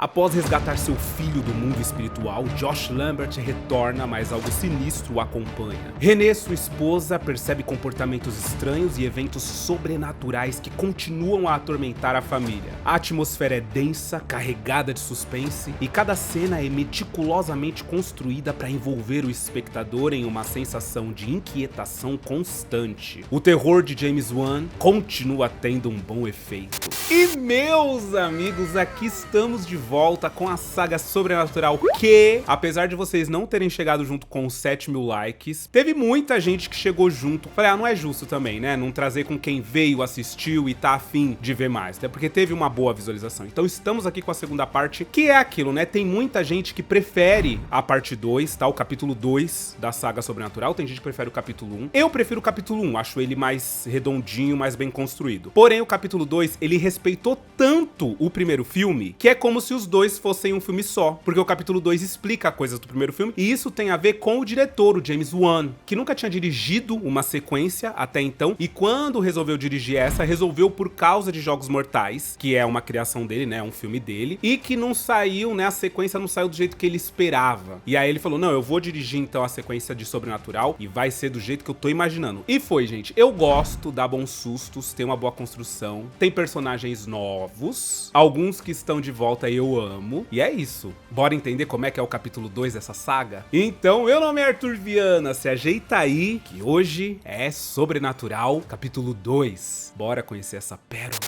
Após resgatar seu filho do mundo espiritual, Josh Lambert retorna, mas algo sinistro o acompanha. Renée, sua esposa, percebe comportamentos estranhos e eventos sobrenaturais que continuam a atormentar a família. A atmosfera é densa, carregada de suspense, e cada cena é meticulosamente construída para envolver o espectador em uma sensação de inquietação constante. O terror de James Wan continua tendo um bom efeito. E meus amigos, aqui estamos de volta com a saga Sobrenatural que, apesar de vocês não terem chegado junto com os 7.000 likes, teve muita gente que chegou junto. Falei, não é justo também, né? Não trazer com quem veio, assistiu e tá afim de ver mais, até porque teve uma boa visualização. Então estamos aqui com a segunda parte, que é aquilo, né? Tem muita gente que prefere a parte 2, tá? O capítulo 2 da saga Sobrenatural. Tem gente que prefere o capítulo 1. Eu prefiro o capítulo 1, acho ele mais redondinho, mais bem construído. Porém, o capítulo 2, ele respeitou tanto o primeiro filme, que é como se os dois fossem um filme só, porque o capítulo 2 explica coisas do primeiro filme, e isso tem a ver com o diretor, o James Wan, que nunca tinha dirigido uma sequência até então, e quando resolveu dirigir essa, resolveu por causa de Jogos Mortais, que é uma criação dele, né, um filme dele, e que não saiu, né, a sequência não saiu do jeito que ele esperava. E aí ele falou, não, eu vou dirigir então a sequência de Sobrenatural, e vai ser do jeito que eu tô imaginando. E foi, gente. Eu gosto, dá bons sustos, tem uma boa construção, tem personagens novos, alguns que estão de volta eu amo, e é isso. Bora entender como é que é o capítulo 2 dessa saga? Então, meu nome é Arthur Viana, se ajeita aí, que hoje é Sobrenatural, capítulo 2. Bora conhecer essa pérola.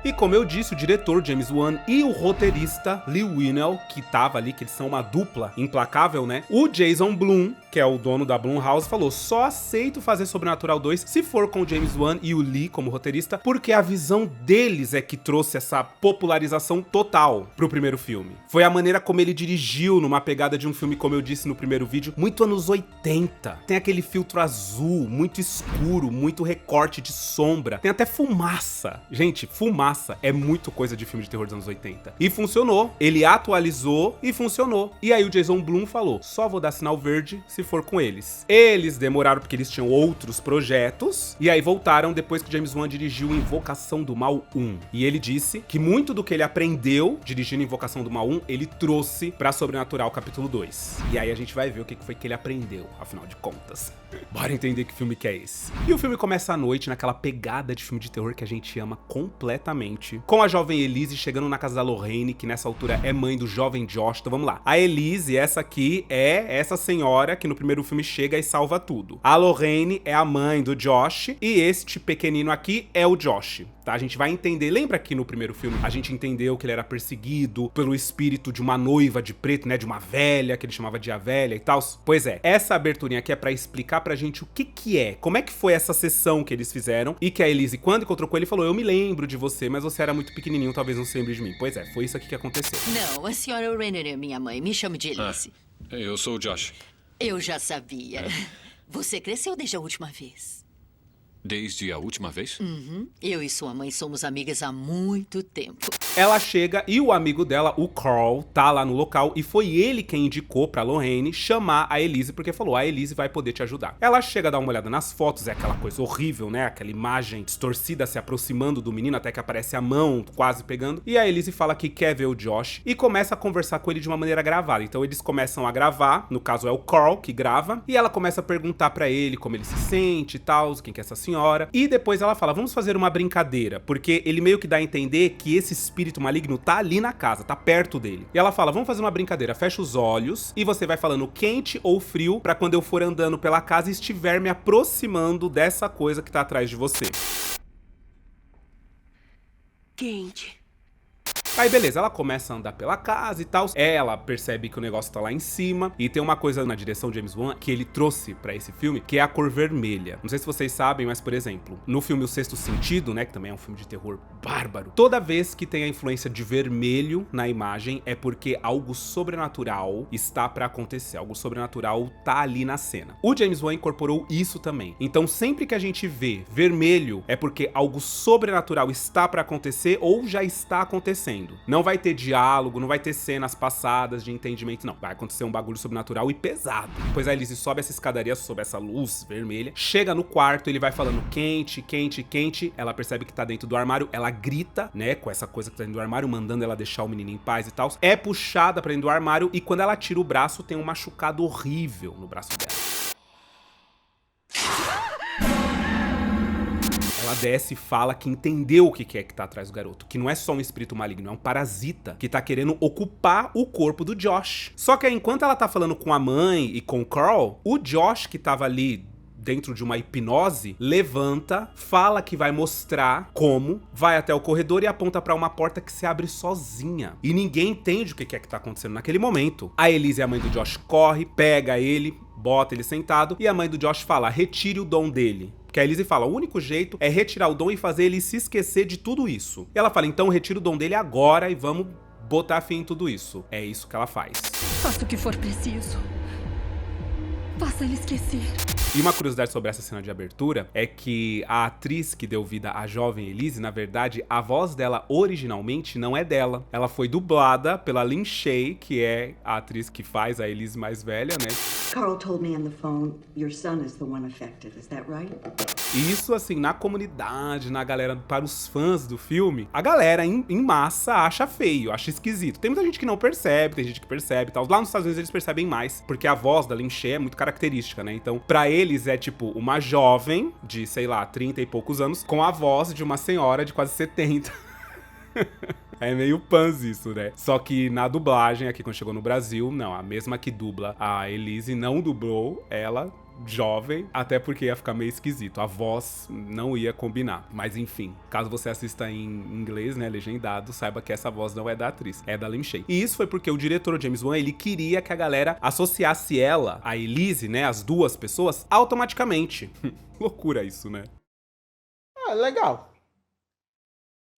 E como eu disse, o diretor James Wan e o roteirista Leigh Whannell, que tava ali, que eles são uma dupla implacável, né? O Jason Blum, que é o dono da Blumhouse, falou, só aceito fazer Sobrenatural 2 se for com o James Wan e o Lee como roteirista, porque a visão deles é que trouxe essa popularização total pro primeiro filme. Foi a maneira como ele dirigiu numa pegada de um filme, como eu disse no primeiro vídeo, muito anos 80. Tem aquele filtro azul, muito escuro, muito recorte de sombra, tem até fumaça. Gente, fumaça é muito coisa de filme de terror dos anos 80. E funcionou. Ele atualizou e funcionou. E aí o Jason Blum falou, só vou dar sinal verde se for com eles. Eles demoraram porque eles tinham outros projetos. E aí voltaram depois que James Wan dirigiu Invocação do Mal 1. E ele disse que muito do que ele aprendeu dirigindo Invocação do Mal 1, ele trouxe pra Sobrenatural capítulo 2. E aí a gente vai ver o que foi que ele aprendeu, afinal de contas. Bora entender que filme que é esse. E o filme começa à noite, naquela pegada de filme de terror que a gente ama completamente, com a jovem Elise chegando na casa da Lorraine, que nessa altura é mãe do jovem Josh. Então vamos lá. A Elise, essa aqui, é essa senhora que no primeiro filme chega e salva tudo. A Lorraine é a mãe do Josh, e este pequenino aqui é o Josh. Tá? A gente vai entender, lembra que no primeiro filme a gente entendeu que ele era perseguido pelo espírito de uma noiva de preto, né, de uma velha, que ele chamava de a velha e tal? Pois é, essa aberturinha aqui é pra explicar pra gente o que é, como é que foi essa sessão que eles fizeram, e que a Elise, quando encontrou com ele, falou, eu me lembro de você, mas você era muito pequenininho, talvez não se lembre de mim. Pois é, foi isso aqui que aconteceu. Não, a senhora Renner é minha mãe, me chame de Elise. Eu sou o Josh. Eu já sabia. Você cresceu desde a última vez. Desde a última vez? Eu e sua mãe somos amigas há muito tempo. Ela chega e o amigo dela, o Carl, tá lá no local, e foi ele quem indicou pra Lorraine chamar a Elise, porque falou, a Elise vai poder te ajudar. Ela chega a dar uma olhada nas fotos, é aquela coisa horrível, né? Aquela imagem distorcida se aproximando do menino, até que aparece a mão quase pegando, e a Elise fala que quer ver o Josh, e começa a conversar com ele de uma maneira gravada. Então eles começam a gravar, no caso é o Carl que grava, e ela começa a perguntar pra ele como ele se sente e tal, quem que é essa senhora, e depois ela fala, vamos fazer uma brincadeira, porque ele meio que dá a entender que esse espírito maligno tá ali na casa, tá perto dele. E ela fala, vamos fazer uma brincadeira, fecha os olhos e você vai falando quente ou frio pra quando eu for andando pela casa e estiver me aproximando dessa coisa que tá atrás de você. Quente. Aí beleza, ela começa a andar pela casa e tal, ela percebe que o negócio tá lá em cima, e tem uma coisa na direção de James Wan que ele trouxe pra esse filme, que é a cor vermelha. Não sei se vocês sabem, mas por exemplo, no filme O Sexto Sentido, né, que também é um filme de terror bárbaro, toda vez que tem a influência de vermelho na imagem é porque algo sobrenatural está pra acontecer, algo sobrenatural tá ali na cena. O James Wan incorporou isso também, então sempre que a gente vê vermelho é porque algo sobrenatural está pra acontecer ou já está acontecendo. falando. Não vai ter diálogo, não vai ter cenas passadas de entendimento, não. Vai acontecer um bagulho sobrenatural e pesado. Depois a Elise sobe essa escadaria, sob essa luz vermelha, chega no quarto, ele vai falando quente, quente, quente. Ela percebe que tá dentro do armário, ela grita, né, com essa coisa que tá dentro do armário, mandando ela deixar o menino em paz e tal. É puxada pra dentro do armário e quando ela tira o braço, tem um machucado horrível no braço dela. Ela desce e fala que entendeu o que é que tá atrás do garoto. Que não é só um espírito maligno, é um parasita que tá querendo ocupar o corpo do Josh. Só que aí, enquanto ela tá falando com a mãe e com o Carl, o Josh, que tava ali dentro de uma hipnose, levanta, fala que vai mostrar como, vai até o corredor e aponta pra uma porta que se abre sozinha. E ninguém entende o que é que tá acontecendo naquele momento. A Elise, a mãe do Josh, corre, pega ele, bota ele sentado e a mãe do Josh fala, retire o dom dele. Que a Elise fala, o único jeito é retirar o dom e fazer ele se esquecer de tudo isso. E ela fala, então retira o dom dele agora e vamos botar fim em tudo isso. É isso que ela faz. Faça o que for preciso. Faça ele esquecer. E uma curiosidade sobre essa cena de abertura é que a atriz que deu vida à jovem Elise, na verdade, a voz dela originalmente não é dela. Ela foi dublada pela Lin Shaye, que é a atriz que faz a Elise mais velha, né? Carl told me on the phone your son is the one affected, is that right? E isso, assim, na comunidade, na galera, para os fãs do filme, a galera em massa acha feio, acha esquisito. Tem muita gente que não percebe, tem gente que percebe e tal. Lá nos Estados Unidos eles percebem mais, porque a voz da Lin Shaye é muito característica, né? Então, pra eles é tipo uma jovem de, sei lá, 30 e poucos anos, com a voz de uma senhora de quase 70. É meio pans isso, né? Só que na dublagem, aqui quando chegou no Brasil, não, a mesma que dubla a Elise não dublou ela jovem, até porque ia ficar meio esquisito, a voz não ia combinar. Mas enfim, caso você assista em inglês, né, legendado, saiba que essa voz não é da atriz, é da Lin Shaye. E isso foi porque o diretor, o James Wan, ele queria que a galera associasse ela, a Elise, né, as duas pessoas, automaticamente. Loucura isso, né? Ah, legal.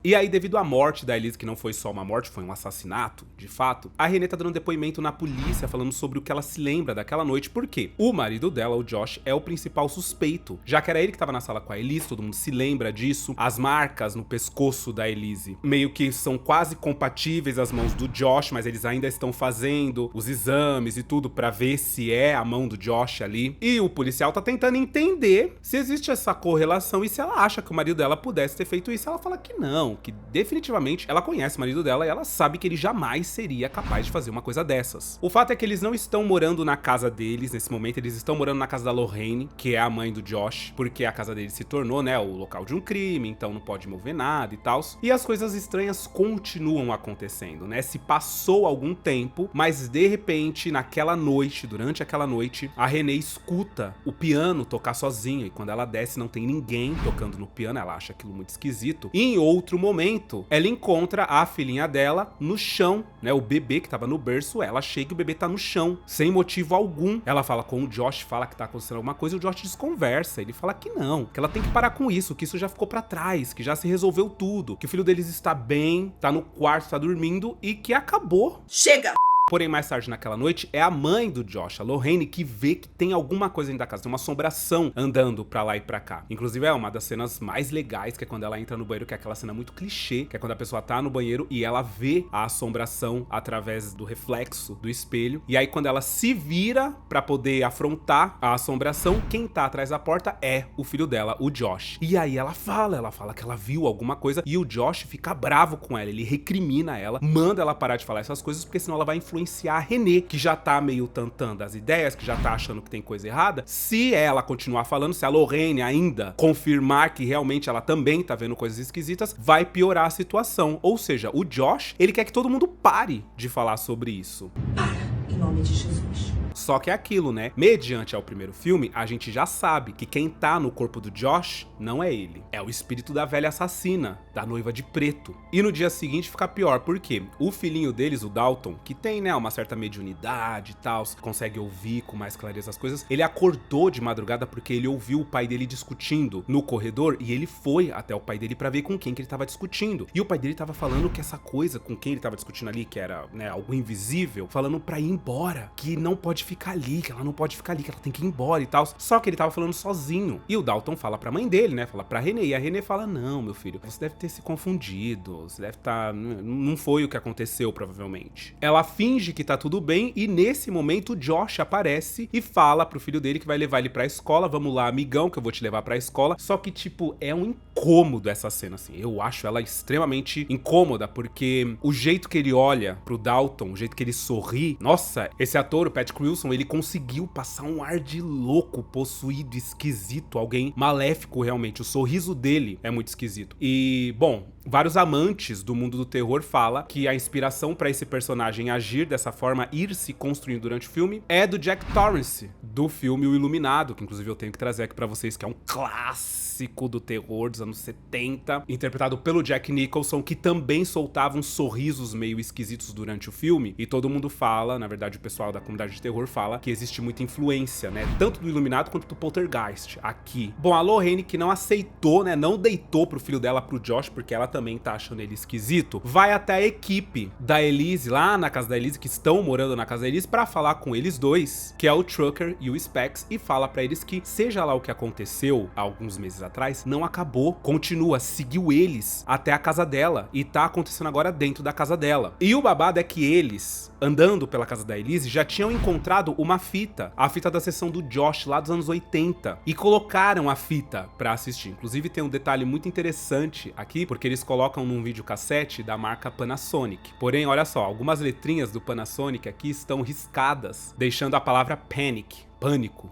E aí, devido à morte da Elise, que não foi só uma morte, foi um assassinato, de fato, a Renée tá dando depoimento na polícia, falando sobre o que ela se lembra daquela noite, porque o marido dela, o Josh, é o principal suspeito, já que era ele que tava na sala com a Elise, todo mundo se lembra disso, as marcas no pescoço da Elise meio que são quase compatíveis às mãos do Josh, mas eles ainda estão fazendo os exames e tudo pra ver se é a mão do Josh ali, e o policial tá tentando entender se existe essa correlação e se ela acha que o marido dela pudesse ter feito isso. Ela fala que não, que definitivamente ela conhece o marido dela e ela sabe que ele jamais seria capaz de fazer uma coisa dessas. O fato é que eles não estão morando na casa deles nesse momento, eles estão morando na casa da Lorraine, que é a mãe do Josh, porque a casa dele se tornou, né, o local de um crime, então não pode mover nada e tal. E as coisas estranhas continuam acontecendo, né? Se passou algum tempo, mas de repente, naquela noite, durante aquela noite, a Renée escuta o piano tocar sozinho, e quando ela desce não tem ninguém tocando no piano, ela acha aquilo muito esquisito. E em outro momento, ela encontra a filhinha dela no chão, né? O bebê que tava no berço, ela chega e o bebê tá no chão, sem motivo algum. Ela fala com o Josh, fala que tá acontecendo alguma coisa e o Josh desconversa. Ele fala que não, que ela tem que parar com isso, que isso já ficou pra trás, que já se resolveu tudo, que o filho deles está bem, tá no quarto, tá dormindo e que acabou. Chega! Porém, mais tarde naquela noite, é a mãe do Josh, a Lorraine, que vê que tem alguma coisa dentro da casa, tem uma assombração andando pra lá e pra cá. Inclusive, é uma das cenas mais legais, que é quando ela entra no banheiro, que é aquela cena muito clichê, que é quando a pessoa tá no banheiro e ela vê a assombração através do reflexo do espelho. E aí, quando ela se vira pra poder afrontar a assombração, quem tá atrás da porta é o filho dela, o Josh. E aí ela fala que ela viu alguma coisa e o Josh fica bravo com ela, ele recrimina ela, manda ela parar de falar essas coisas, porque senão ela vai influenciar a Renée, que já tá meio tantando as ideias, que já tá achando que tem coisa errada. Se ela continuar falando, se a Lorraine ainda confirmar que realmente ela também tá vendo coisas esquisitas, vai piorar a situação. Ou seja, o Josh, ele quer que todo mundo pare de falar sobre isso. Para, em nome de Jesus. Só que é aquilo, né? Mediante ao primeiro filme, a gente já sabe que quem tá no corpo do Josh não é ele. É o espírito da velha assassina, da noiva de preto. E no dia seguinte fica pior, porque o filhinho deles, o Dalton, que tem, né, uma certa mediunidade e tal, consegue ouvir com mais clareza as coisas, ele acordou de madrugada porque ele ouviu o pai dele discutindo no corredor e ele foi até o pai dele pra ver com quem que ele tava discutindo. E o pai dele tava falando que essa coisa com quem ele tava discutindo ali, que era, né, algo invisível, falando pra ir embora, que não pode ficar ali, que ela não pode ficar ali, que ela tem que ir embora e tal. Só que ele tava falando sozinho. E o Dalton fala pra mãe dele, né? Fala pra Renée. E a Renée fala, não, meu filho, você deve ter se confundido. Você deve estar... Não foi o que aconteceu, provavelmente. Ela finge que tá tudo bem e nesse momento o Josh aparece e fala pro filho dele que vai levar ele pra escola. Vamos lá, amigão, que eu vou te levar pra escola. Só que, tipo, é um incômodo essa cena, assim. Eu acho ela extremamente incômoda, porque o jeito que ele olha pro Dalton, o jeito que ele sorri... Nossa, esse ator, o Patrick Wilson, ele conseguiu passar um ar de louco, possuído, esquisito, alguém maléfico, realmente. O sorriso dele é muito esquisito. E, bom, vários amantes do mundo do terror falam que a inspiração pra esse personagem agir dessa forma, ir se construindo durante o filme, é do Jack Torrance, do filme O Iluminado, que inclusive eu tenho que trazer aqui pra vocês, que é um clássico do terror dos anos 70, interpretado pelo Jack Nicholson, que também soltava uns sorrisos meio esquisitos durante o filme, e todo mundo fala, na verdade o pessoal da comunidade de terror fala, que existe muita influência, né, tanto do Iluminado quanto do Poltergeist, aqui. Bom, a Lorraine, que não aceitou, né, não deitou pro filho dela, pro Josh, porque ela também tá achando ele esquisito, vai até a equipe da Elise, lá na casa da Elise, que estão morando na casa da Elise, pra falar com eles dois, que é o Trucker e o Specs, e fala pra eles que, seja lá o que aconteceu há alguns meses atrás, não acabou, continua, seguiu eles até a casa dela, e tá acontecendo agora dentro da casa dela. E o babado é que eles, andando pela casa da Elise, já tinham encontrado uma fita, a fita da sessão do Josh, lá dos anos 80, e colocaram a fita pra assistir. Inclusive tem um detalhe muito interessante aqui, porque eles colocam num videocassete da marca Panasonic. Porém, olha só, algumas letrinhas do Panasonic aqui estão riscadas, deixando a palavra panic, pânico.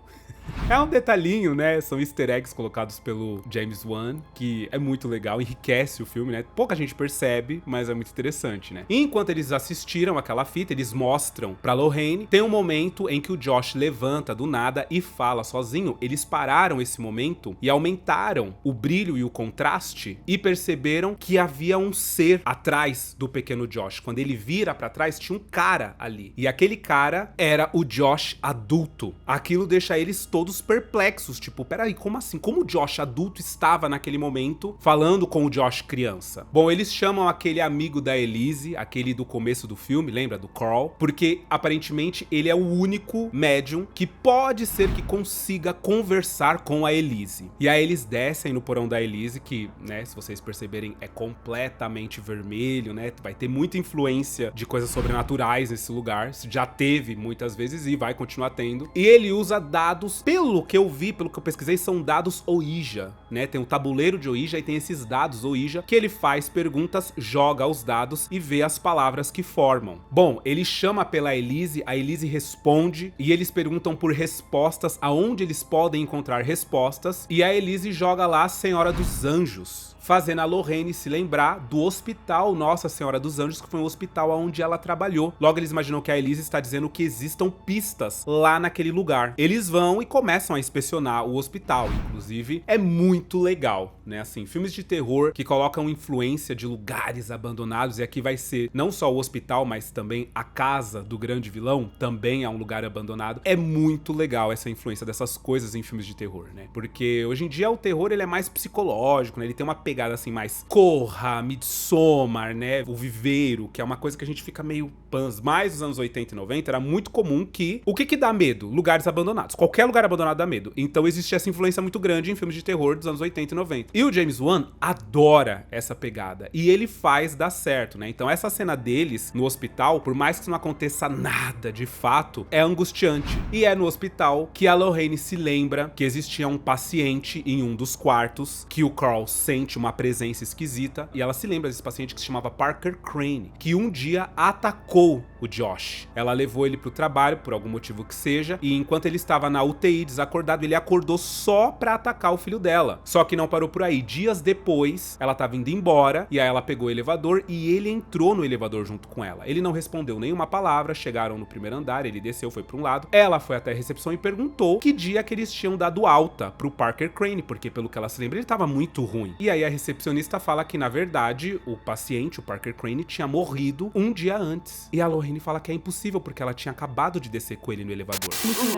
É um detalhinho, né? São easter eggs colocados pelo James Wan, que é muito legal, enriquece o filme, né? Pouca gente percebe, mas é muito interessante, né? E enquanto eles assistiram aquela fita, eles mostram pra Lorraine, tem um momento em que o Josh levanta do nada e fala sozinho. Eles pararam esse momento e aumentaram o brilho e o contraste e perceberam que havia um ser atrás do pequeno Josh. Quando ele vira pra trás, tinha um cara ali. E aquele cara era o Josh adulto. Aquilo deixa eles todos perplexos, tipo, peraí, como assim? Como o Josh adulto estava naquele momento falando com o Josh criança? Bom, eles chamam aquele amigo da Elise, aquele do começo do filme, lembra? Do Carl, porque aparentemente ele é o único médium que pode ser que consiga conversar com a Elise. E aí eles descem no porão da Elise, que, né, se vocês perceberem, é completamente vermelho, né? Vai ter muita influência de coisas sobrenaturais nesse lugar, já teve muitas vezes e vai continuar tendo. E ele usa dados, pelo que eu vi, pelo que eu pesquisei, são dados Ouija, né? Tem o tabuleiro de Ouija e tem esses dados Ouija que ele faz perguntas, joga os dados e vê as palavras que formam. Bom, ele chama pela Elise, a Elise responde e eles perguntam por respostas, aonde eles podem encontrar respostas, e a Elise joga lá a Senhora dos Anjos, fazendo a Lorraine se lembrar do hospital Nossa Senhora dos Anjos, que foi um hospital onde ela trabalhou. Logo eles imaginam que a Elise está dizendo que existam pistas lá naquele lugar. Eles vão e começam a inspecionar o hospital, inclusive é muito legal, né? Assim, filmes de terror que colocam influência de lugares abandonados, e aqui vai ser não só o hospital, mas também a casa do grande vilão, também é um lugar abandonado. É muito legal essa influência dessas coisas em filmes de terror, né? Porque hoje em dia o terror ele é mais psicológico, né? Ele tem uma pegada assim mais Corra, Midsommar, né? O Viveiro, que é uma coisa que a gente fica meio pans. Mas nos anos 80 e 90 era muito comum que... O que dá medo? Lugares abandonados. Qualquer lugar abandonado dá medo. Então existe essa influência muito grande em filmes de terror dos anos 80 e 90. E o James Wan adora essa pegada. E ele faz dar certo, né? Então essa cena deles no hospital, por mais que não aconteça nada de fato, é angustiante. E é no hospital que a Lorraine se lembra que existia um paciente em um dos quartos, que o Carl sente uma presença esquisita, e ela se lembra desse paciente que se chamava Parker Crane, que um dia atacou o Josh. Ela levou ele pro trabalho, por algum motivo que seja, e enquanto ele estava na UTI desacordado, ele acordou só pra atacar o filho dela. Só que não parou por aí. Dias depois, ela tava indo embora, e aí ela pegou o elevador, e ele entrou no elevador junto com ela. Ele não respondeu nenhuma palavra, chegaram no primeiro andar, ele desceu, foi pra um lado, ela foi até a recepção e perguntou que dia que eles tinham dado alta pro Parker Crane, porque pelo que ela se lembra, ele tava muito ruim. E aí a recepcionista fala que, na verdade, o paciente, o Parker Crane, tinha morrido um dia antes. E a Lorraine fala que é impossível, porque ela tinha acabado de descer com ele no elevador.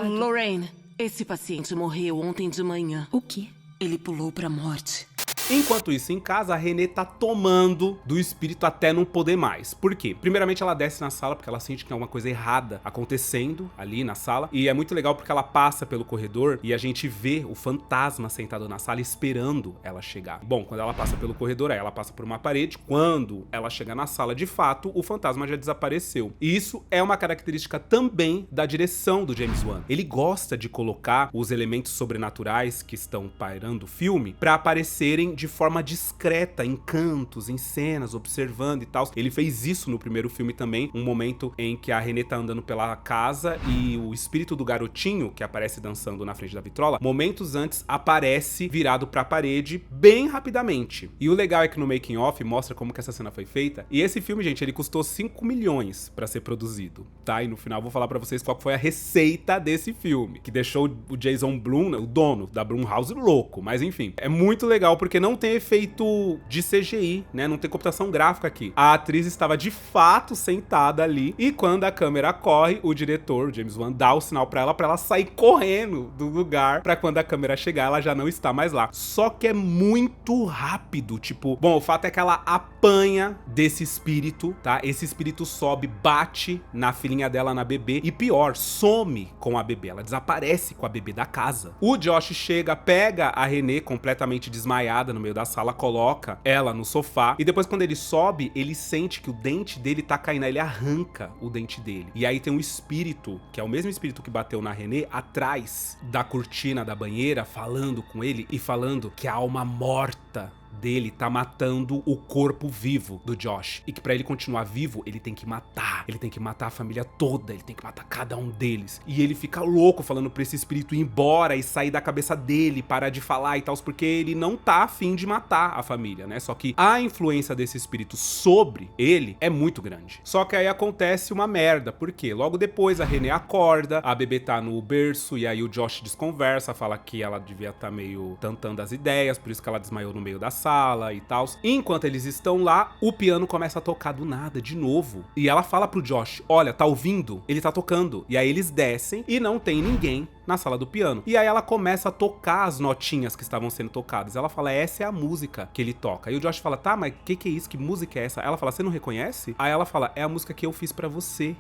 Lorraine, esse paciente morreu ontem de manhã. O quê? Ele pulou pra morte. Enquanto isso, em casa, a Renée tá tomando do espírito até não poder mais. Por quê? Primeiramente, ela desce na sala porque ela sente que tem alguma coisa errada acontecendo ali na sala. E é muito legal porque ela passa pelo corredor e a gente vê o fantasma sentado na sala esperando ela chegar. Bom, quando ela passa pelo corredor, aí ela passa por uma parede. Quando ela chega na sala, de fato, o fantasma já desapareceu. E isso é uma característica também da direção do James Wan. Ele gosta de colocar os elementos sobrenaturais que estão pairando o filme pra aparecerem de forma discreta, em cantos, em cenas, observando e tal. Ele fez isso no primeiro filme também, um momento em que a Renée tá andando pela casa e o espírito do garotinho, que aparece dançando na frente da vitrola, momentos antes aparece virado pra parede bem rapidamente. E o legal é que no making of mostra como que essa cena foi feita. E esse filme, gente, ele custou 5 milhões pra ser produzido, tá? E no final eu vou falar pra vocês qual foi a receita desse filme, que deixou o Jason Blum, o dono da Blumhouse, louco. Mas enfim, é muito legal porque não tem efeito de CGI, né? Não tem computação gráfica aqui. A atriz estava de fato sentada ali e quando a câmera corre, o diretor, o James Wan, dá o sinal pra ela sair correndo do lugar pra quando a câmera chegar, ela já não está mais lá. Só que é muito rápido, tipo... Bom, o fato é que ela apanha desse espírito, tá? Esse espírito sobe, bate na filhinha dela, na bebê, e pior, some com a bebê. Ela desaparece com a bebê da casa. O Josh chega, pega a Renée completamente desmaiada no meio da sala, coloca ela no sofá, e depois quando ele sobe, ele sente que o dente dele tá caindo, ele arranca o dente dele. E aí tem um espírito, que é o mesmo espírito que bateu na Renée, atrás da cortina da banheira, falando com ele e falando que a alma morta dele tá matando o corpo vivo do Josh. E que pra ele continuar vivo, ele tem que matar. Ele tem que matar a família toda, ele tem que matar cada um deles. E ele fica louco falando pra esse espírito ir embora e sair da cabeça dele, parar de falar e tal, porque ele não tá afim de matar a família, né? Só que a influência desse espírito sobre ele é muito grande. Só que aí acontece uma merda, porque logo depois a Renée acorda, a bebê tá no berço e aí o Josh desconversa, fala que ela devia estar meio tantando as ideias, por isso que ela desmaiou no meio da sala e tal. Enquanto eles estão lá, o piano começa a tocar do nada, de novo. E ela fala pro Josh, olha, tá ouvindo? Ele tá tocando. E aí eles descem e não tem ninguém na sala do piano. E aí ela começa a tocar as notinhas que estavam sendo tocadas. Ela fala, essa é a música que ele toca. E o Josh fala, tá, mas que é isso? Que música é essa? Ela fala, você não reconhece? Aí ela fala, é a música que eu fiz pra você.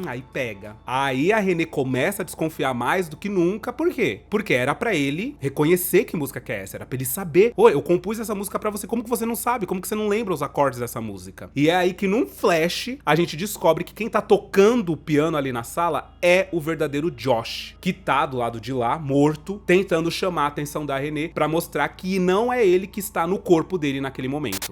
Aí pega. Aí a Renée começa a desconfiar mais do que nunca. Por quê? Porque era pra ele reconhecer que música que é essa. Era pra ele saber. Oi, eu compus essa música pra você. Como que você não sabe? Como que você não lembra os acordes dessa música? E é aí que num flash, a gente descobre que quem tá tocando o piano ali na sala é o verdadeiro Josh, que tá do lado de lá, morto, tentando chamar a atenção da Renée pra mostrar que não é ele que está no corpo dele naquele momento.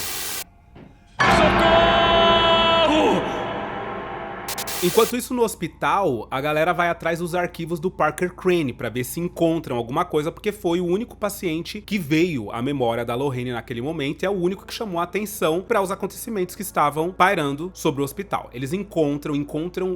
Enquanto isso, no hospital, a galera vai atrás dos arquivos do Parker Crane pra ver se encontram alguma coisa, porque foi o único paciente que veio à memória da Lorraine naquele momento e é o único que chamou a atenção para os acontecimentos que estavam pairando sobre o hospital. Eles encontram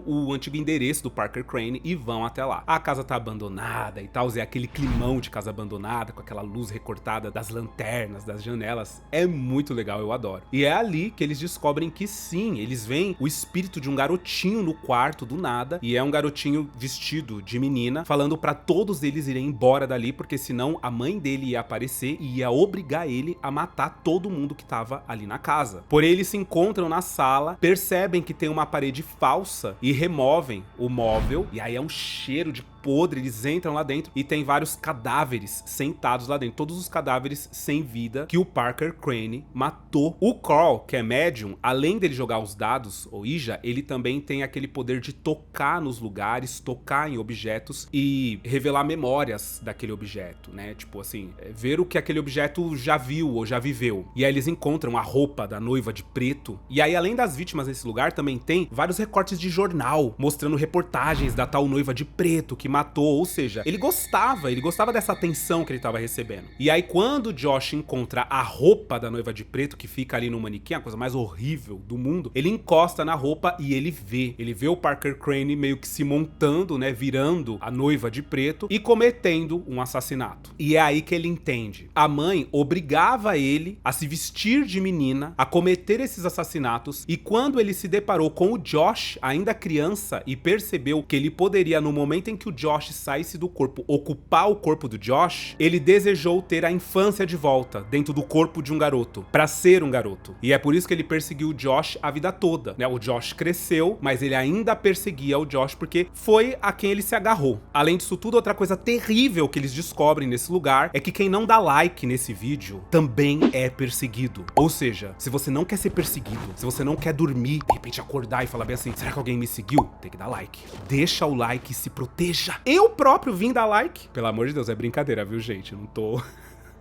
o antigo endereço do Parker Crane e vão até lá. A casa tá abandonada e tal, é aquele climão de casa abandonada, com aquela luz recortada das lanternas, das janelas. É muito legal, eu adoro. E é ali que eles descobrem que sim, eles veem o espírito de um garotinho no quarto do nada, e é um garotinho vestido de menina, falando pra todos eles irem embora dali, porque senão a mãe dele ia aparecer e ia obrigar ele a matar todo mundo que tava ali na casa. Porém, eles se encontram na sala, percebem que tem uma parede falsa e removem o móvel, e aí é um cheiro de podre, eles entram lá dentro e tem vários cadáveres sentados lá dentro, todos os cadáveres sem vida que o Parker Crane matou. O Carl, que é médium, além dele jogar os dados, ou Ouija, ele também tem aquele poder de tocar nos lugares, tocar em objetos e revelar memórias daquele objeto, né? Tipo assim, ver o que aquele objeto já viu ou já viveu. E aí eles encontram a roupa da noiva de preto. E aí, além das vítimas nesse lugar, também tem vários recortes de jornal, mostrando reportagens da tal noiva de preto que matou, ou seja, ele gostava dessa atenção que ele tava recebendo. E aí quando o Josh encontra a roupa da noiva de preto, que fica ali no manequim, a coisa mais horrível do mundo, ele encosta na roupa e ele vê o Parker Crane meio que se montando, né, virando a noiva de preto e cometendo um assassinato. E é aí que ele entende. A mãe obrigava ele a se vestir de menina, a cometer esses assassinatos, e quando ele se deparou com o Josh, ainda criança, e percebeu que ele poderia, no momento em que o Josh saísse do corpo, ocupar o corpo do Josh, ele desejou ter a infância de volta dentro do corpo de um garoto, pra ser um garoto. E é por isso que ele perseguiu o Josh a vida toda, né? O Josh cresceu, mas ele ainda perseguia o Josh porque foi a quem ele se agarrou. Além disso tudo, outra coisa terrível que eles descobrem nesse lugar é que quem não dá like nesse vídeo também é perseguido. Ou seja, se você não quer ser perseguido, se você não quer dormir, de repente acordar e falar bem assim, será que alguém me seguiu? Tem que dar like. Deixa o like e se proteja. Eu próprio vim dar like. Pelo amor de Deus, é brincadeira, viu, gente? Não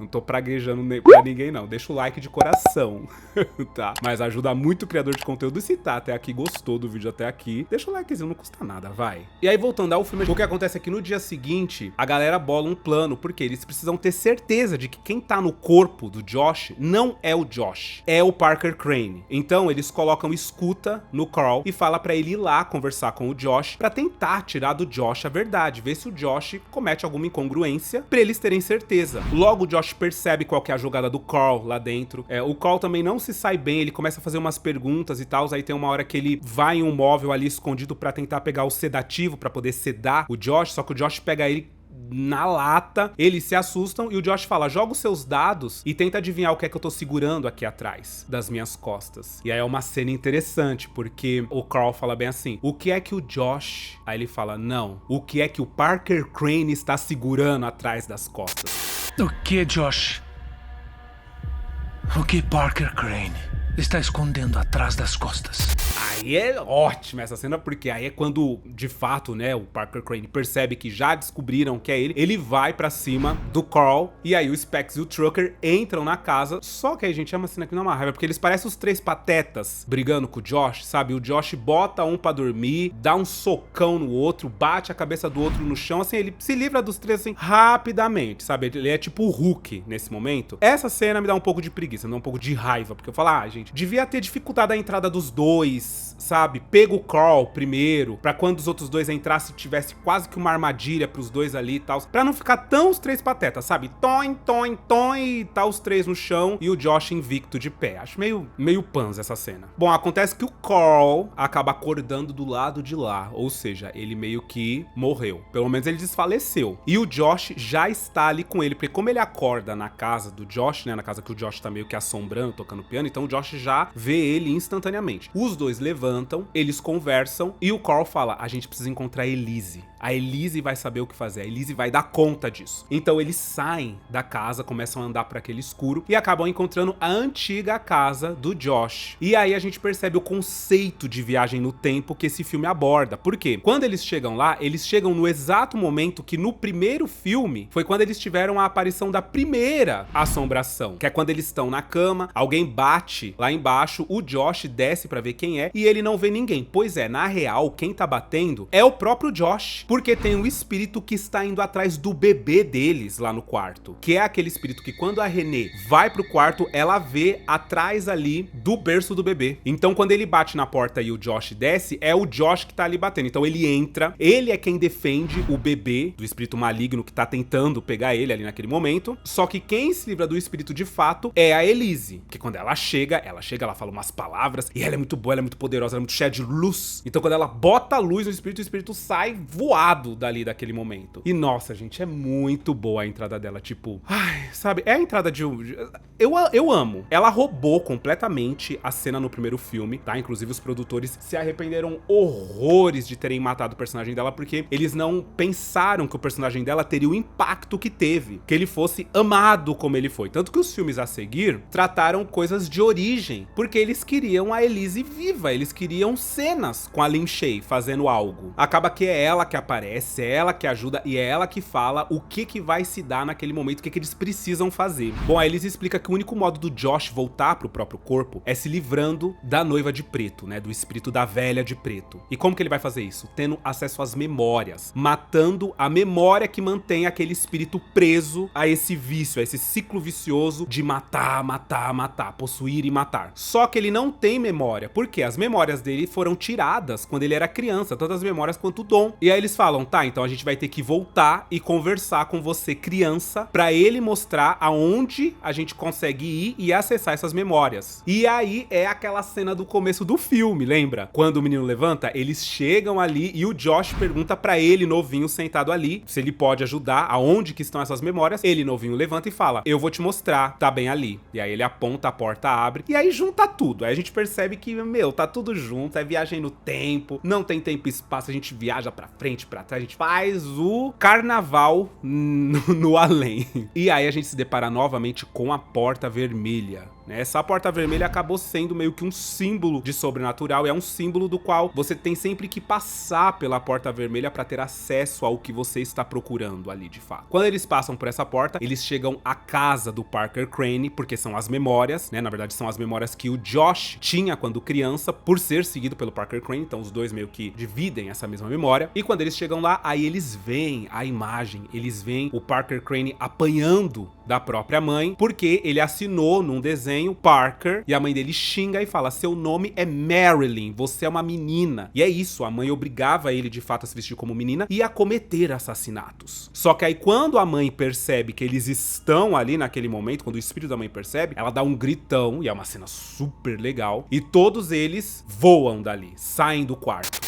tô praguejando pra ninguém, não. Deixa o like de coração, tá? Mas ajuda muito o criador de conteúdo. E se tá até aqui, gostou do vídeo até aqui, deixa o likezinho, não custa nada, vai. E aí, voltando ao filme, o que acontece é que no dia seguinte, a galera bola um plano, porque eles precisam ter certeza de que quem tá no corpo do Josh não é o Josh, é o Parker Crane. Então, eles colocam escuta no Carl e fala pra ele ir lá conversar com o Josh pra tentar tirar do Josh a verdade, ver se o Josh comete alguma incongruência, pra eles terem certeza. Logo, o Josh percebe qual que é a jogada do Carl lá dentro. O Carl também não se sai bem, ele começa a fazer umas perguntas e tal, aí tem uma hora que ele vai em um móvel ali escondido pra tentar pegar o sedativo, pra poder sedar o Josh, só que o Josh pega ele na lata, eles se assustam e o Josh fala, joga os seus dados e tenta adivinhar o que é que eu tô segurando aqui atrás das minhas costas. E aí é uma cena interessante, porque o Carl fala bem assim, o que é que o Josh... Aí ele fala, não, o que é que o Parker Crane está segurando atrás das costas? O que, Josh? O que Parker Crane está escondendo atrás das costas? Aí é ótima essa cena, porque aí é quando, de fato, né, o Parker Crane percebe que já descobriram que é ele vai pra cima do Carl, e aí o Specs e o Trucker entram na casa, só que aí, gente, é uma cena que não é uma raiva, porque eles parecem os três patetas brigando com o Josh, sabe? O Josh bota um pra dormir, dá um socão no outro, bate a cabeça do outro no chão, assim, ele se livra dos três, assim, rapidamente, sabe? Ele é tipo o Hulk nesse momento. Essa cena me dá um pouco de preguiça, me dá um pouco de raiva, porque eu falo, gente, devia ter dificultado a entrada dos dois, sabe? Pega o Carl primeiro, pra quando os outros dois entrassem, tivesse quase que uma armadilha pros dois ali e tal, pra não ficar tão os três patetas, sabe? Toin, toin, toin, e tá os três no chão e o Josh invicto de pé. Acho meio panza essa cena. Bom, acontece que o Carl acaba acordando do lado de lá, ou seja, ele meio que morreu. Pelo menos ele desfaleceu. E o Josh já está ali com ele, porque como ele acorda na casa do Josh, né, na casa que o Josh tá meio que assombrando, tocando piano, então o Josh já vê ele instantaneamente. Os dois levantam, eles conversam e o Carl fala, a gente precisa encontrar a Elise. A Elise vai saber o que fazer, a Elise vai dar conta disso. Então eles saem da casa, começam a andar para aquele escuro e acabam encontrando a antiga casa do Josh. E aí a gente percebe o conceito de viagem no tempo que esse filme aborda. Por quê? Quando eles chegam lá, eles chegam no exato momento que no primeiro filme foi quando eles tiveram a aparição da primeira assombração, que é quando eles estão na cama, alguém bate lá embaixo, o Josh desce pra ver quem é e ele não vê ninguém. Pois é, na real, quem tá batendo é o próprio Josh, porque tem um espírito que está indo atrás do bebê deles lá no quarto, que é aquele espírito que quando a Renée vai pro quarto, ela vê atrás ali do berço do bebê. Então quando ele bate na porta e o Josh desce, é o Josh que tá ali batendo. Então ele entra, ele é quem defende o bebê do espírito maligno que tá tentando pegar ele ali naquele momento, só que quem se livra do espírito de fato é a Elise, que quando ela chega, ela fala umas palavras e ela é muito boa, ela é muito poderosa, ela é muito cheia de luz. Então quando ela bota a luz no espírito, o espírito sai voado dali daquele momento. E nossa, gente, é muito boa a entrada dela, tipo, ai, sabe, é a entrada de eu amo. Ela roubou completamente a cena no primeiro filme, tá? Inclusive os produtores se arrependeram horrores de terem matado o personagem dela, porque eles não pensaram que o personagem dela teria o impacto que teve, que ele fosse amado como ele foi. Tanto que os filmes a seguir trataram coisas de origem, porque eles queriam a Elise viva, eles queriam cenas com a Lin Shaye fazendo algo. Acaba que é ela que aparece, é ela que ajuda e é ela que fala o que vai se dar naquele momento, o que eles precisam fazer. Bom, a Elise explica que o único modo do Josh voltar pro próprio corpo é se livrando da noiva de preto, né, do espírito da velha de preto. E como que ele vai fazer isso? Tendo acesso às memórias, matando a memória que mantém aquele espírito preso a esse vício, a esse ciclo vicioso de matar, matar, matar, possuir e matar. matar. Só que ele não tem memória, porque as memórias dele foram tiradas quando ele era criança, tanto as memórias quanto o dom. E aí eles falam, tá, então a gente vai ter que voltar e conversar com você, criança, pra ele mostrar aonde a gente consegue ir e acessar essas memórias. E aí é aquela cena do começo do filme, lembra? Quando o menino levanta, eles chegam ali e o Josh pergunta pra ele, novinho, sentado ali, se ele pode ajudar, aonde que estão essas memórias. Ele, novinho, levanta e fala, eu vou te mostrar, tá bem ali. E aí ele aponta, a porta abre, e aí junta tudo. Aí a gente percebe que, meu, tá tudo junto, é viagem no tempo, não tem tempo e espaço, a gente viaja pra frente, pra trás, a gente faz o carnaval no além. E aí a gente se depara novamente com a Porta Vermelha. Essa Porta Vermelha acabou sendo meio que um símbolo de sobrenatural, é um símbolo do qual você tem sempre que passar pela Porta Vermelha para ter acesso ao que você está procurando ali de fato. Quando eles passam por essa porta, eles chegam à casa do Parker Crane, porque são as memórias, né? Na verdade são as memórias que o Josh tinha quando criança, por ser seguido pelo Parker Crane, então os dois meio que dividem essa mesma memória. E quando eles chegam lá, aí eles veem a imagem, eles veem o Parker Crane apanhando da própria mãe, porque ele assinou num desenho Parker, e a mãe dele xinga e fala, seu nome é Marilyn, você é uma menina. E é isso, a mãe obrigava ele de fato a se vestir como menina e a cometer assassinatos. Só que aí quando a mãe percebe que eles estão ali naquele momento, quando o espírito da mãe percebe, ela dá um gritão, e é uma cena super legal, e todos eles voam dali, saem do quarto.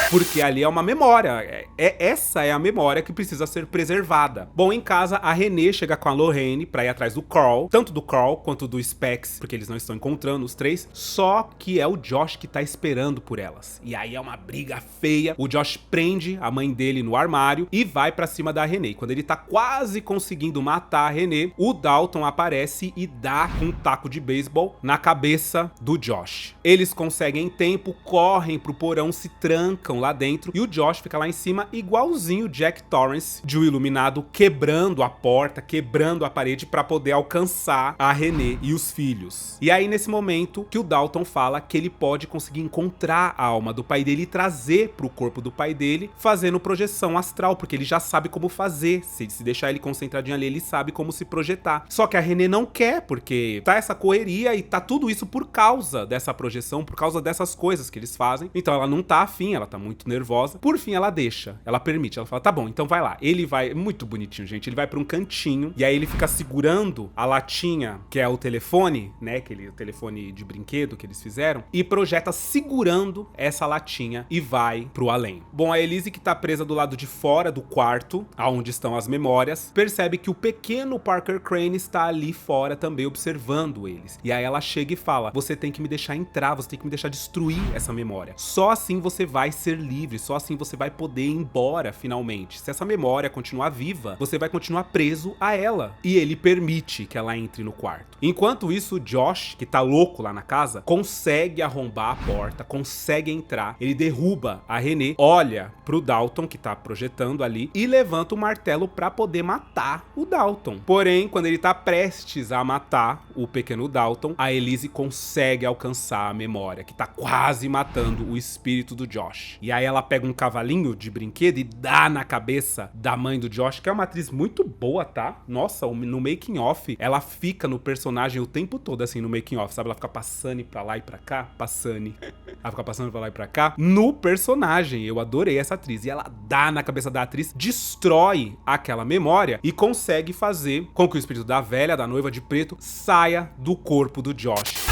Porque ali é uma memória, essa é a memória que precisa ser preservada. Bom, em casa, a Renée chega com a Lorraine pra ir atrás do Carl, tanto do Carl quanto do Specs, porque eles não estão encontrando os três, só que é o Josh que tá esperando por elas. E aí é uma briga feia, o Josh prende a mãe dele no armário e vai pra cima da Renée. Quando ele tá quase conseguindo matar a Renée, o Dalton aparece e dá um taco de beisebol na cabeça do Josh. Eles conseguem tempo, correm pro porão, se trancam lá dentro, e o Josh fica lá em cima igualzinho Jack Torrance de O Iluminado, quebrando a porta, quebrando a parede pra poder alcançar a Renée e os filhos. E aí nesse momento que o Dalton fala que ele pode conseguir encontrar a alma do pai dele e trazer pro corpo do pai dele, fazendo projeção astral, porque ele já sabe como fazer. Se deixar ele concentradinho ali, ele sabe como se projetar. Só que a Renée não quer, porque tá essa correria e tá tudo isso por causa dessa projeção, por causa dessas coisas que eles fazem. Então ela não tá afim, ela tá muito nervosa. Por fim, ela deixa, ela permite, ela fala, tá bom, então vai lá. Ele vai, muito bonitinho, gente, ele vai pra um cantinho, e aí ele fica segurando a latinha, que é o telefone, né, aquele telefone de brinquedo que eles fizeram, e projeta segurando essa latinha e vai pro além. Bom, a Elise, que tá presa do lado de fora do quarto, aonde estão as memórias, percebe que o pequeno Parker Crane está ali fora também observando eles. E aí ela chega e fala, você tem que me deixar entrar, você tem que me deixar destruir essa memória. Só assim você vai ser livre, só assim você vai poder ir embora finalmente. Se essa memória continuar viva, você vai continuar preso a ela. E ele permite que ela entre no quarto. Enquanto isso, o Josh, que tá louco lá na casa, consegue arrombar a porta, consegue entrar, ele derruba a Renée, olha pro Dalton, que tá projetando ali, e levanta o martelo pra poder matar o Dalton. Porém, quando ele tá prestes a matar o pequeno Dalton, a Elise consegue alcançar a memória, que tá quase matando o espírito do Josh. E aí ela pega um cavalinho de brinquedo e dá na cabeça da mãe do Josh, que é uma atriz muito boa, tá? Nossa, no making off, ela fica no personagem o tempo todo, assim, no making off, sabe? Ela fica passando pra lá e pra cá, ela fica passando pra lá e pra cá, no personagem. Eu adorei essa atriz. E ela dá na cabeça da atriz, destrói aquela memória e consegue fazer com que o espírito da velha, da noiva de preto, saia do corpo do Josh.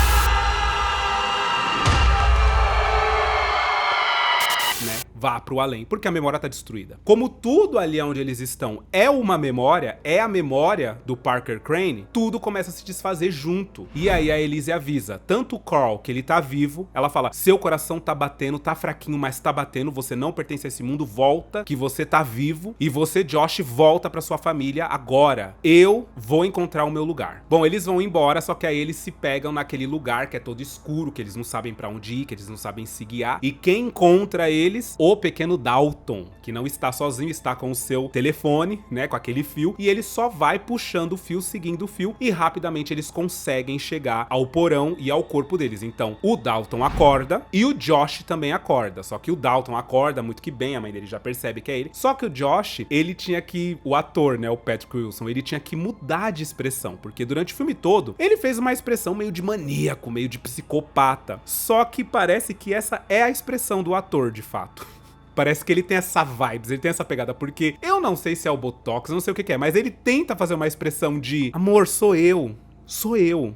Vá pro além, porque a memória tá destruída. Como tudo ali onde eles estão é uma memória, é a memória do Parker Crane, tudo começa a se desfazer junto. E aí a Elise avisa, tanto o Carl, que ele tá vivo, ela fala, seu coração tá batendo, tá fraquinho, mas tá batendo, você não pertence a esse mundo, volta, que você tá vivo, e você, Josh, volta pra sua família agora. Eu vou encontrar o meu lugar. Bom, eles vão embora, só que aí eles se pegam naquele lugar que é todo escuro, que eles não sabem pra onde ir, que eles não sabem se guiar, e quem encontra eles? O o pequeno Dalton, que não está sozinho, está com o seu telefone, né, com aquele fio, e ele só vai puxando o fio, seguindo o fio, e rapidamente eles conseguem chegar ao porão e ao corpo deles. Então, o Dalton acorda e o Josh também acorda, só que o Dalton acorda muito que bem, a mãe dele já percebe que é ele, só que o Josh, ele tinha que, o ator, né, o Patrick Wilson, ele tinha que mudar de expressão, porque durante o filme todo, ele fez uma expressão meio de maníaco, meio de psicopata, só que parece que essa é a expressão do ator, de fato. Parece que ele tem essa vibes, ele tem essa pegada, porque eu não sei se é o Botox, eu não sei o que é, mas ele tenta fazer uma expressão de amor, sou eu,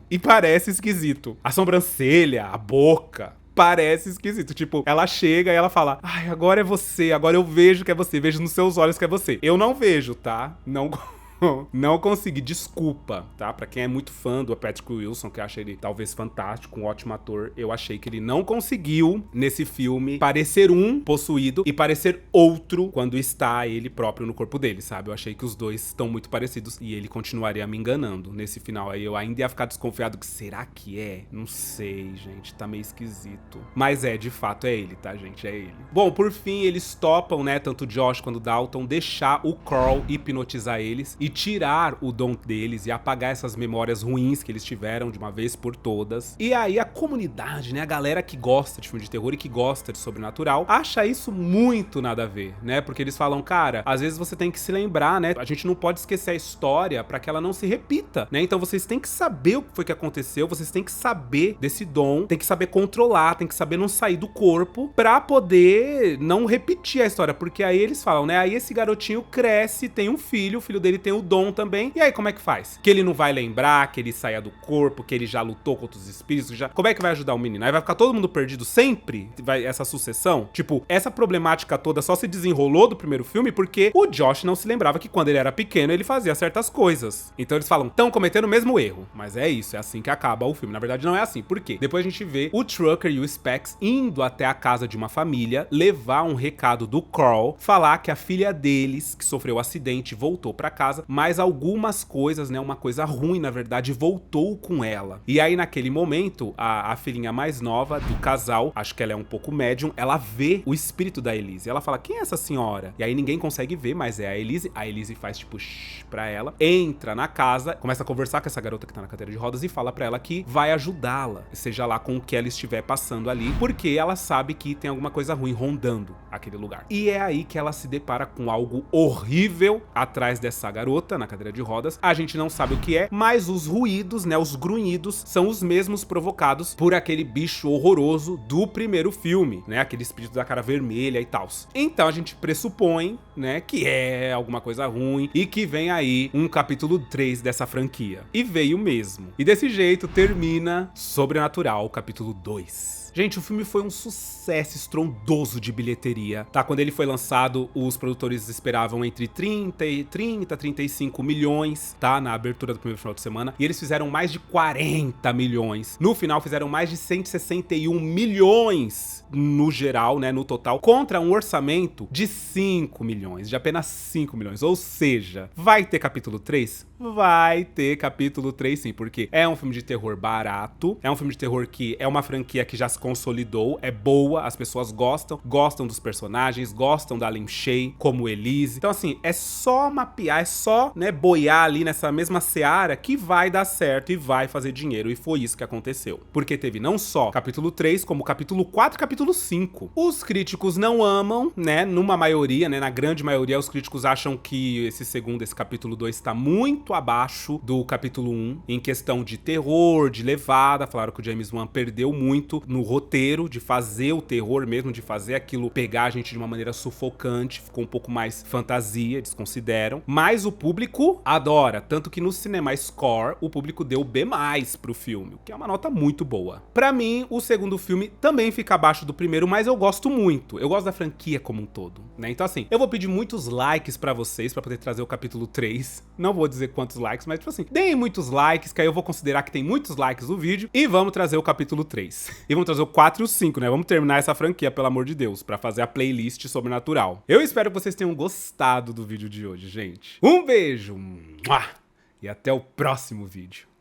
e parece esquisito. A sobrancelha, a boca, parece esquisito. Tipo, ela chega e ela fala, ai, agora é você, agora eu vejo que é você, vejo nos seus olhos que é você. Eu não vejo, tá? Não consegui, desculpa, tá? Pra quem é muito fã do Patrick Wilson, que acha ele talvez fantástico, um ótimo ator, eu achei que ele não conseguiu, nesse filme, parecer um possuído e parecer outro quando está ele próprio no corpo dele, sabe? Eu achei que os dois estão muito parecidos e ele continuaria me enganando. Nesse final aí, eu ainda ia ficar desconfiado que será que é? Não sei, gente, tá meio esquisito. Mas de fato, é ele, tá, gente? É ele. Bom, por fim, eles topam, né, tanto o Josh quanto o Dalton, deixar o Carl hipnotizar eles e tirar o dom deles e apagar essas memórias ruins que eles tiveram de uma vez por todas. E aí a comunidade, né, a galera que gosta de filme de terror e que gosta de sobrenatural, acha isso muito nada a ver, né? Porque eles falam, cara, às vezes você tem que se lembrar, né? A gente não pode esquecer a história pra que ela não se repita, né? Então vocês têm que saber o que foi que aconteceu, vocês têm que saber desse dom, tem que saber controlar, tem que saber não sair do corpo pra poder não repetir a história, porque aí eles falam, né? Aí esse garotinho cresce, tem um filho, o filho dele tem o dom também, e aí como é que faz? Que ele não vai lembrar, que ele saia do corpo, que ele já lutou contra os espíritos, como é que vai ajudar o menino? Aí vai ficar todo mundo perdido sempre? Vai essa sucessão? Tipo, essa problemática toda só se desenrolou do primeiro filme porque o Josh não se lembrava que quando ele era pequeno ele fazia certas coisas. Então eles falam, estão cometendo o mesmo erro. Mas é isso, é assim que acaba o filme. Na verdade não é assim. Por quê? Depois a gente vê o Trucker e o Specs indo até a casa de uma família, levar um recado do Carl, falar que a filha deles, que sofreu um acidente, voltou pra casa, mas algumas coisas, né, uma coisa ruim, na verdade, voltou com ela. E aí, naquele momento, a filhinha mais nova do casal, acho que ela é um pouco médium, ela vê o espírito da Elise. Ela fala, quem é essa senhora? E aí ninguém consegue ver, mas é a Elise. A Elise faz, tipo, shh pra ela, entra na casa, começa a conversar com essa garota que tá na cadeira de rodas e fala pra ela que vai ajudá-la, seja lá com o que ela estiver passando ali, porque ela sabe que tem alguma coisa ruim rondando aquele lugar. E é aí que ela se depara com algo horrível atrás dessa garota, na cadeira de rodas. A gente não sabe o que é, mas os ruídos, né, os grunhidos, são os mesmos provocados por aquele bicho horroroso do primeiro filme, né, aquele espírito da cara vermelha e tal. Então a gente pressupõe, né, que é alguma coisa ruim e que vem aí um capítulo 3 dessa franquia. E veio mesmo. E desse jeito termina Sobrenatural, capítulo 2. Gente, o filme foi um sucesso estrondoso de bilheteria, tá? Quando ele foi lançado, os produtores esperavam entre 30 e 35 milhões, tá? Na abertura do primeiro final de semana. E eles fizeram mais de 40 milhões. No final, fizeram mais de 161 milhões no geral, né? No total, contra um orçamento de 5 milhões, de apenas 5 milhões. Ou seja, vai ter capítulo 3? Vai ter capítulo 3 sim, porque é um filme de terror barato, é um filme de terror que é uma franquia que já se consolidou, é boa, as pessoas gostam dos personagens, gostam da Lin Shaye como Elise. Então assim, é só mapear, é só, né, boiar ali nessa mesma seara que vai dar certo e vai fazer dinheiro, e foi isso que aconteceu. Porque teve não só capítulo 3, como capítulo 4 e capítulo 5. Os críticos não amam, né, numa maioria, né, na grande maioria, os críticos acham que esse capítulo 2 tá muito abaixo do capítulo 1, em questão de terror, de levada. Falaram que o James Wan perdeu muito no roteiro, de fazer o terror mesmo, de fazer aquilo pegar a gente de uma maneira sufocante, ficou um pouco mais fantasia, eles consideram. Mas o público adora, tanto que no Cinema Score o público deu B+ pro filme, o que é uma nota muito boa. Pra mim, o segundo filme também fica abaixo do primeiro, mas eu gosto muito, eu gosto da franquia como um todo, né? Então assim, eu vou pedir muitos likes pra vocês, pra poder trazer o capítulo 3, não vou dizer quantos likes, mas tipo assim, deem muitos likes, que aí eu vou considerar que tem muitos likes no vídeo, e vamos trazer o capítulo 3. E vamos trazer o 4 e o 5, né? Vamos terminar essa franquia, pelo amor de Deus, pra fazer a playlist Sobrenatural. Eu espero que vocês tenham gostado do vídeo de hoje, gente. Um beijo! E até o próximo vídeo.